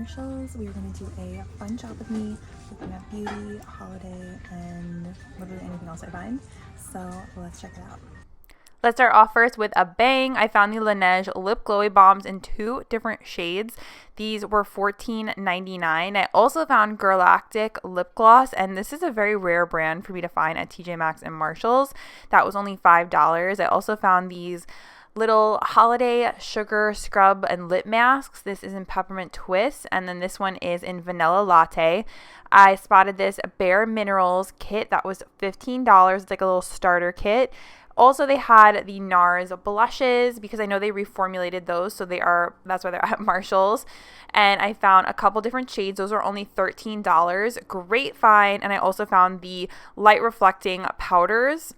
Marshalls. We were going to do a fun shop with me, looking at beauty, holiday, and literally anything else I find. So let's check it out. Let's start off first with a bang. I found the Laneige Lip Glowy Bombs in 2 different shades. These were $14.99. I also found Galactic Lip Gloss, and this is a very rare brand for me to find at TJ Maxx and Marshalls. That was only $5. I also found these little holiday sugar scrub and lip masks. This is in peppermint twist, and then this one is in vanilla latte. I spotted this Bare Minerals kit that was $15. It's like a little starter kit. Also, they had the NARS blushes because I know they reformulated those, so that's why they're at Marshalls. And I found a couple different shades. Those are only $13. Great find. And I also found the light reflecting powders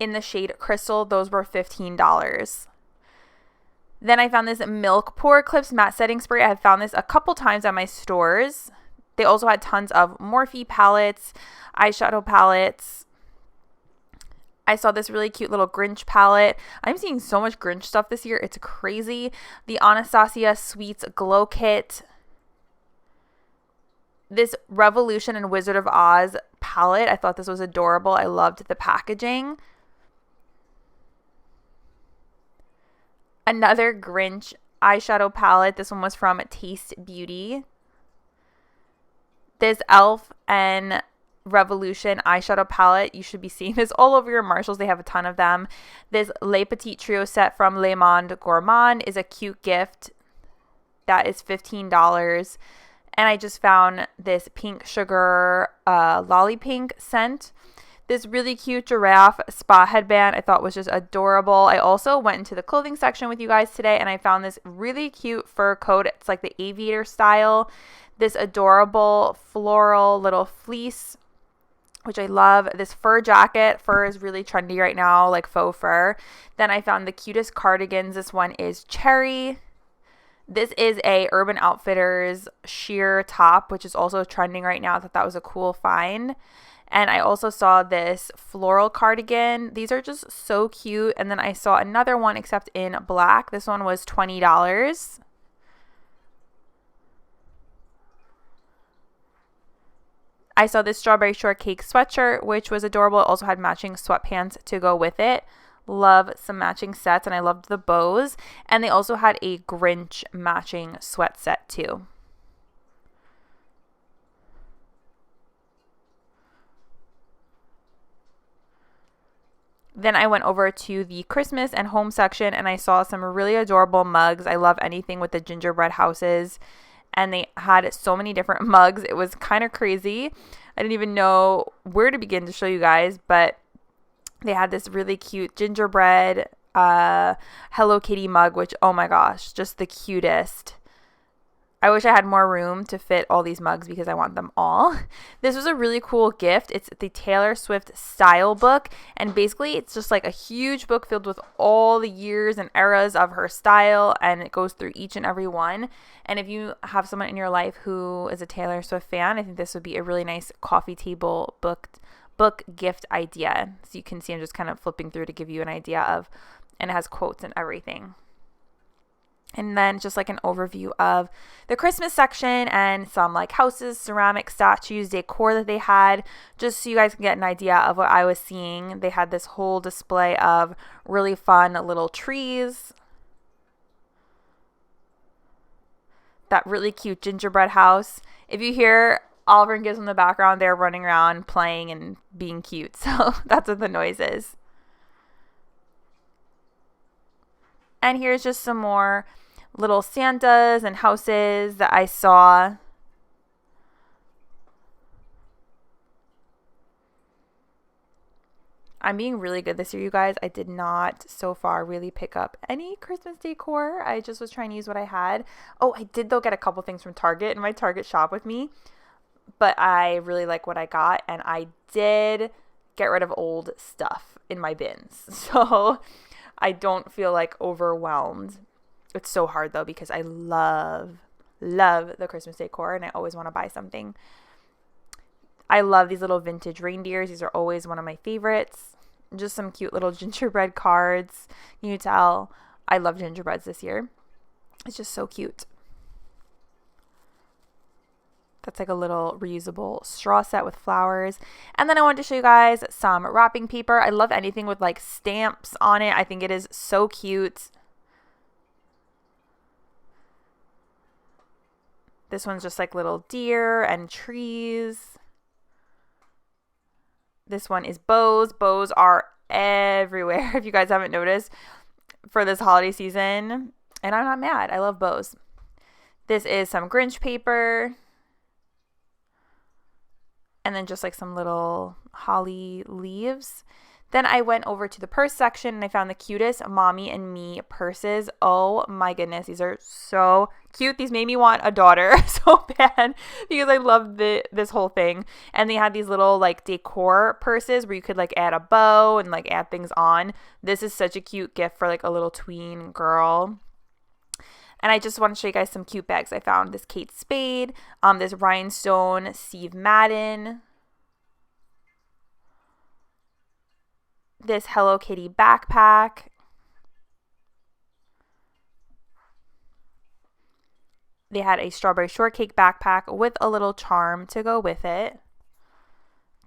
in the shade Crystal. Those were $15. Then I found this Milk Pore Clips matte setting spray. I have found this a couple times at my stores. They also had tons of Morphe palettes, eyeshadow palettes. I saw this really cute little Grinch palette. I'm seeing so much Grinch stuff this year. It's crazy. The Anastasia Sweets Glow Kit. This Revolution and Wizard of Oz palette. I thought this was adorable. I loved the packaging. Another Grinch eyeshadow palette. This one was from Taste Beauty. This e.l.f. and Revolution eyeshadow palette. You should be seeing this all over your Marshalls. They have a ton of them. This Le Petit Trio set from Le Monde Gourmand is a cute gift. That is $15. And I just found this pink sugar lolly pink scent. This really cute giraffe spa headband I thought was just adorable. I also went into the clothing section with you guys today and I found this really cute fur coat. It's like the aviator style. This adorable floral little fleece, which I love. This fur jacket. Fur is really trendy right now, like faux fur. Then I found the cutest cardigans. This one is cherry. This is a Urban Outfitters sheer top, which is also trending right now. I thought that was a cool find. And I also saw this floral cardigan. These are just so cute. And then I saw another one except in black. This one was $20. I saw this strawberry shortcake sweatshirt, which was adorable. It also had matching sweatpants to go with it. Love some matching sets, and I loved the bows. And they also had a Grinch matching sweat set too. Then I went over to the Christmas and home section, and I saw some really adorable mugs. I love anything with the gingerbread houses. And they had so many different mugs. It was kind of crazy. I didn't even know where to begin to show you guys, but they had this really cute gingerbread Hello Kitty mug, which, oh my gosh, just the cutest. I wish I had more room to fit all these mugs because I want them all. This was a really cool gift. It's the Taylor Swift style book. And basically it's just like a huge book filled with all the years and eras of her style. And it goes through each and every one. And if you have someone in your life who is a Taylor Swift fan, I think this would be a really nice coffee table book gift idea. So you can see I'm just kind of flipping through to give you an idea of, and it has quotes and everything. And then just like an overview of the Christmas section and some like houses, ceramic statues, decor that they had, just so you guys can get an idea of what I was seeing. They had this whole display of really fun little trees. That really cute gingerbread house. If you hear Oliver and Gibbs in the background, they're running around playing and being cute. So that's what the noise is. And here's just some more little Santas and houses that I saw. I'm being really good this year, you guys. I did not so far really pick up any Christmas decor. I just was trying to use what I had. Oh, I did though get a couple things from Target in my Target shop with me. But I really like what I got. And I did get rid of old stuff in my bins. So I don't feel like overwhelmed. It's so hard though because I love the Christmas decor and I always want to buy something. I love these little vintage reindeers. These are always one of my favorites. Just some cute little gingerbread cards. You can tell I love gingerbreads this year. It's just so cute. It's like a little reusable straw set with flowers. And then I wanted to show you guys some wrapping paper. I love anything with like stamps on it. I think it is so cute. This one's just like little deer and trees. This one is bows. Bows are everywhere, if you guys haven't noticed, for this holiday season. And I'm not mad. I love bows. This is some Grinch paper. And then just like some little holly leaves. Then I went over to the purse section and I found the cutest Mommy and Me purses. Oh my goodness, these are so cute. These made me want a daughter so bad because I love this whole thing. And they had these little like decor purses where you could like add a bow and like add things on. This is such a cute gift for like a little tween girl. And I just want to show you guys some cute bags I found. This Kate Spade, this rhinestone Steve Madden, this Hello Kitty backpack, they had a strawberry shortcake backpack with a little charm to go with it,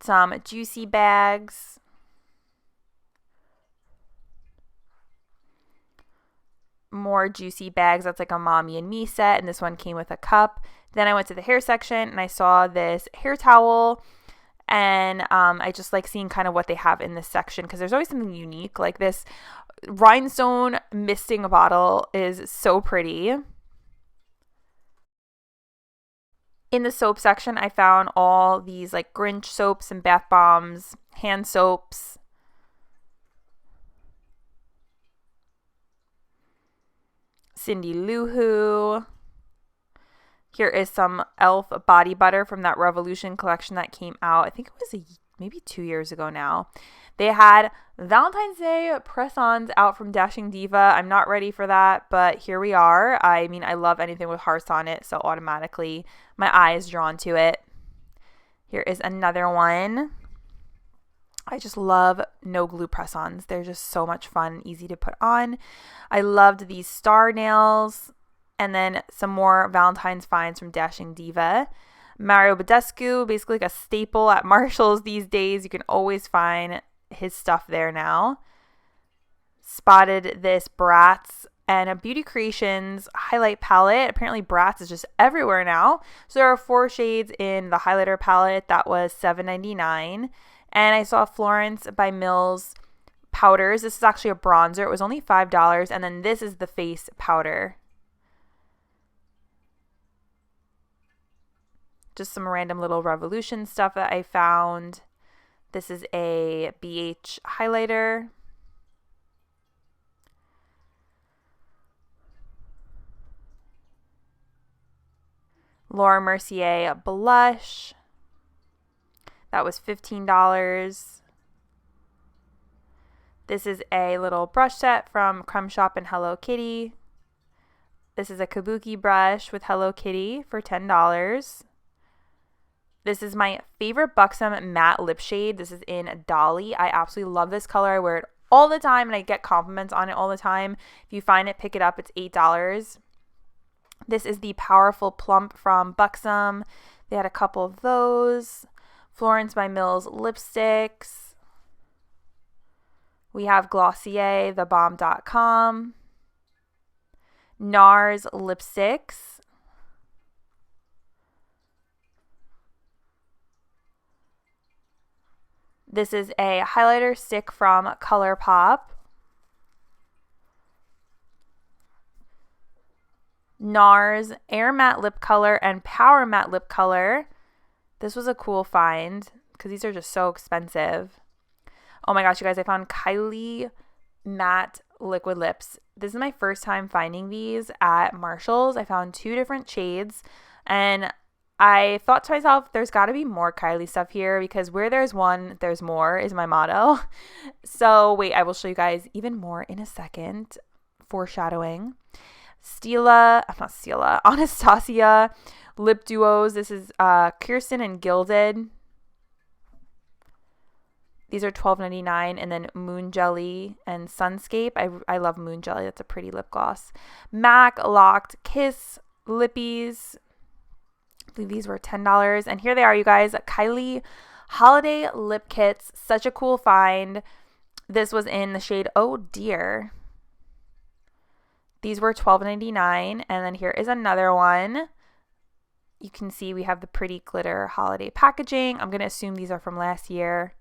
some juicy bags, more juicy bags. That's like a Mommy and Me set, and this one came with a cup. Then I went to the hair section and I saw this hair towel, and I just like seeing kind of what they have in this section because there's always something unique. Like this rhinestone misting bottle is so pretty. In the soap section, I found all these like Grinch soaps and bath bombs, hand soaps, Cindy Lou Who. Here is some e.l.f. body butter from that Revolution collection that came out. I think it was maybe 2 years ago now. They had Valentine's Day press-ons out from Dashing Diva. I'm not ready for that, but here we are. I mean, I love anything with hearts on it, so automatically my eye is drawn to it. Here is another one. I just love no glue press-ons. They're just so much fun, easy to put on. I loved these star nails. And then some more Valentine's finds from Dashing Diva. Mario Badescu, basically like a staple at Marshall's these days. You can always find his stuff there now. Spotted this Bratz and a Beauty Creations highlight palette. Apparently Bratz is just everywhere now. So there are 4 shades in the highlighter palette. That was $7.99. And I saw Florence by Mills powders. This is actually a bronzer. It was only $5. And then this is the face powder. Just some random little Revolution stuff that I found. This is a BH highlighter. Laura Mercier blush. That was $15. This is a little brush set from Crumb Shop and Hello Kitty. This is a Kabuki brush with Hello Kitty for $10. This is my favorite Buxom matte lip shade. This is in Dolly. I absolutely love this color. I wear it all the time and I get compliments on it all the time. If you find it, pick it up. It's $8. This is the Powerful Plump from Buxom. They had a couple of those. Florence by Mills lipsticks. We have Glossier, thebomb.com. NARS lipsticks. This is a highlighter stick from ColourPop. NARS Air Matte Lip Color and Power Matte Lip Color. This was a cool find because these are just so expensive. Oh my gosh, you guys, I found Kylie matte liquid lips. This is my first time finding these at Marshall's. I found 2 different shades and I thought to myself, there's got to be more Kylie stuff here because where there's one, there's more is my motto. So wait, I will show you guys even more in a second. Foreshadowing. Anastasia lip duos. This is Kirsten and Gilded. These are $12.99, and then Moon Jelly and Sunscape. I love Moon Jelly. That's a pretty lip gloss. MAC Locked Kiss Lippies. I believe these were $10. And here they are, you guys. Kylie holiday lip kits. Such a cool find. This was in the shade Oh Dear. These were $12.99. And then here is another one. You can see we have the pretty glitter holiday packaging. I'm going to assume these are from last year.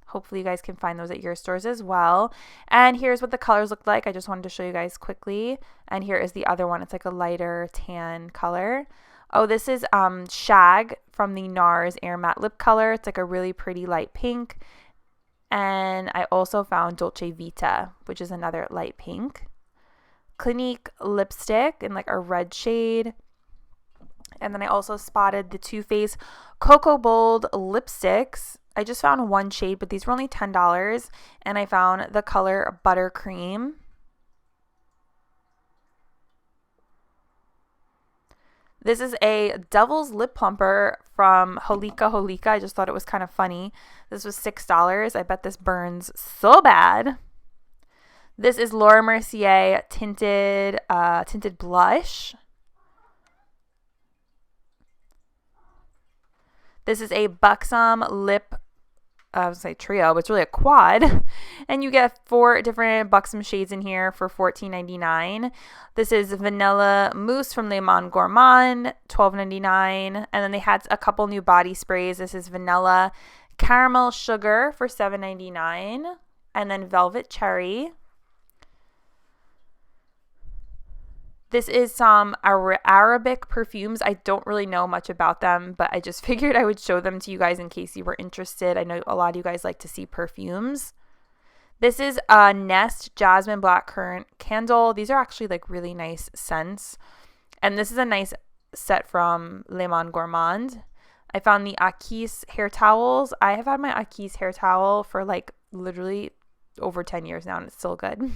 Hopefully you guys can find those at your stores as well. And here's what the colors look like. I just wanted to show you guys quickly. And here is the other one. It's like a lighter tan color. Oh, this is Shag from the NARS Air Matte Lip Color. It's like a really pretty light pink. And I also found Dolce Vita, which is another light pink. Clinique lipstick in like a red shade. And then I also spotted the Too Faced Cocoa Bold lipsticks. I just found one shade, but these were only $10. And I found the color Buttercream. This is a Devil's Lip Plumper from Holika Holika. I just thought it was kind of funny. This was $6. I bet this burns so bad. This is Laura Mercier tinted blush. This is a Buxom lip, I would say trio, but it's really a quad. And you get 4 different Buxom shades in here for $14.99. This is Vanilla Mousse from Le Monde Gourmand, $12.99. And then they had a couple new body sprays. This is Vanilla Caramel Sugar for $7.99. And then Velvet Cherry. This is some Arabic perfumes. I don't really know much about them, but I just figured I would show them to you guys in case you were interested. I know a lot of you guys like to see perfumes. This is a Nest Jasmine Blackcurrant Candle. These are actually like really nice scents. And this is a nice set from Le Monde Gourmand. I found the Akis hair towels. I have had my Akis hair towel for like literally over 10 years now, and it's still good.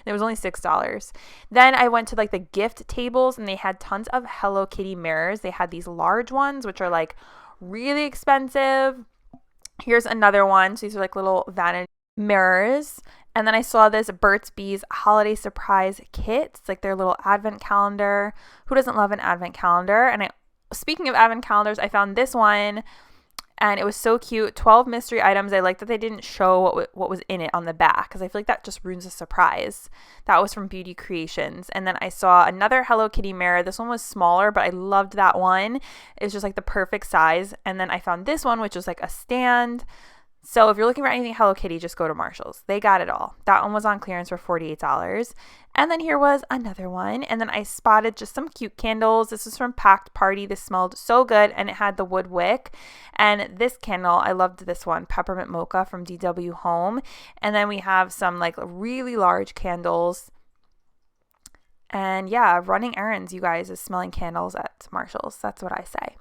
It was only $6. Then I went to like the gift tables, and they had tons of Hello Kitty mirrors. They had these large ones, which are like really expensive. Here's another one. So these are like little vanity mirrors. And then I saw this Burt's Bees holiday surprise kit. It's like their little advent calendar. Who doesn't love an advent calendar? And speaking of advent calendars, I found this one. And it was so cute. 12 mystery items. I like that they didn't show what was in it on the back, because I feel like that just ruins the surprise. That was from Beauty Creations. And then I saw another Hello Kitty mirror. This one was smaller, but I loved that one. It was just like the perfect size. And then I found this one, which was like a stand. So if you're looking for anything Hello Kitty, just go to Marshall's. They got it all. That one was on clearance for $48. And then here was another one. And then I spotted just some cute candles. This was from Packed Party. This smelled so good, and it had the wood wick. And this candle, I loved this one, Peppermint Mocha from DW Home. And then we have some like really large candles. And yeah, running errands, you guys, is smelling candles at Marshall's. That's what I say.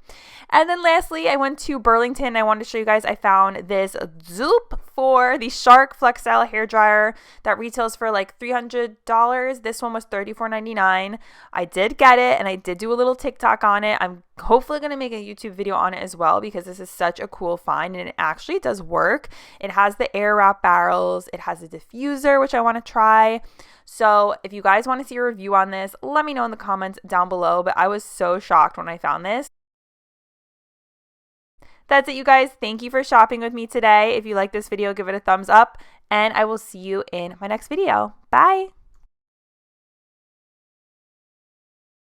And then lastly, I went to Burlington. I wanted to show you guys, I found this Dupe for the Shark Flexstyle hair dryer that retails for like $300. This one was $34.99. I did get it, and I did do a little TikTok on it. I'm hopefully going to make a YouTube video on it as well, because this is such a cool find, and it actually does work. It has the air wrap barrels. It has a diffuser, which I want to try. So if you guys want to see a review on this, let me know in the comments down below. But I was so shocked when I found this. That's it, you guys. Thank you for shopping with me today. If you like this video, give it a thumbs up, and I will see you in my next video. Bye.